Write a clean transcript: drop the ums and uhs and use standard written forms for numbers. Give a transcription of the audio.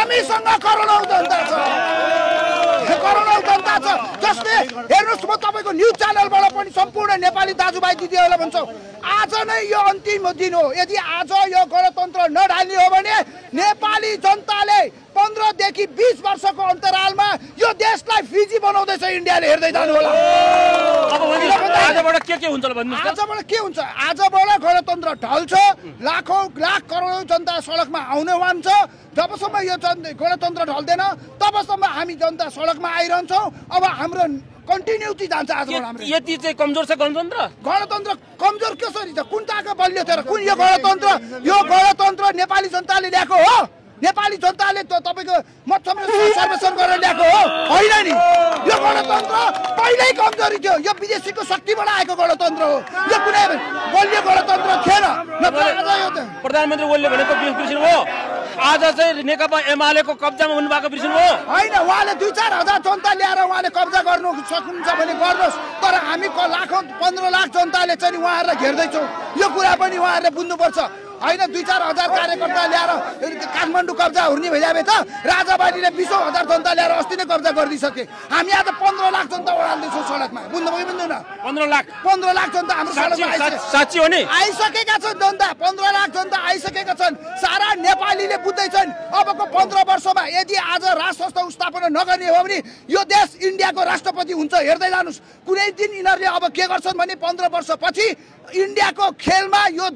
हामीसँग करोडौं जनता छ, करोडौं जनता छ जसले हेर्नुस् म तपाईको न्यूज च्यानलबाट पनि सम्पूर्ण नेपाली दाजुभाइ दिदीहरुलाई भन्छौ आज नै यो अन्तिम दिन हो। यदि आज यो गणतन्त्र नढाल्ने हो भने नेपाली जनताले 15 देखि 20 वर्षको अन्तरालमा यो देशलाई फिजी बनाउँदैछ इन्डियाले हेर्दै जानु होला। अब आजबाट के हुन्छ भन्नुस् त? आजबाट के हुन्छ? आजबाट गणतन्त्र ढल्छ, लाखौं लाख करोडौं जनता सडकमा आउनेवान छ। जबसम्म यो गणतन्त्र ढल्दैन तबसम्म हामी जनता सडकमा आइरहन्छौं। अब हाम्रो कन्टिन्युटी जान्छ। आजबाट हाम्रो यति चाहिँ कमजोर छ गणतन्त्र। गणतन्त्र कमजोर कसरी छ? कुन ताका बलियो थियो र कुन यो गणतन्त्र नेपाली जनताले ल्याएको हो? नेपाली जनताले तपाईको मत सर्वेक्षण गरेर ल्याएको हो होइन नि? यो गणतन्त्र पहिल्यै कमजोरी थियो। यो विदेशीको शक्तिबाट आएको गणतन्त्र हो। यो कुनै बलियो गणतन्त्र थिएन। प्रधानमन्त्री ओलीले भनेको बिर्सिनु हो? आज चाहिँ नेकपा एमालेको कब्जामा हुनुभएको बिर्सिनु हो? होइन, उहाँले 2-4 हजार जनता ल्याएर उहाँले कब्जा गर्नु सक्नुहुन्छ भने गर्नुहोस्, तर हामी लाखौं 15 लाख जनताले चाहिँ उहाँहरूलाई घेर्दैछौँ। यो कुरा पनि उहाँहरूले बुझ्नुपर्छ। होइन, 2-4 हजार कार्यकर्ता ल्याएर काठमाडौँ कब्जा हुर्ने भइजाबे त राजाबारीले 20 हजार जनता ल्याएर अस्ति नै कब्जा गरिदिसके। हामी आज 15 लाख जनता ओडाल्दैछौँ सडकमा। बुझ्नुभयो बुझ्दैन? 15 लाख जनता हाम्रो सडकमा साँच्ची हो नि? आइसकेका छन् जनता। 15 लाख जनता आइसकेका छन्। सारा नेपालीले बुझ्दैछन् अबको 15 वर्षमा यदि आज राज संस्था स्थापना नगर्ने हो भने यो देश इन्डियाको राष्ट्रपति हुन्छ। हेर्दै जानुस्, कुनै दिन यिनीहरूले अब के गर्छन् भने 15 वर्षपछि इन्डियाको खेलमा यो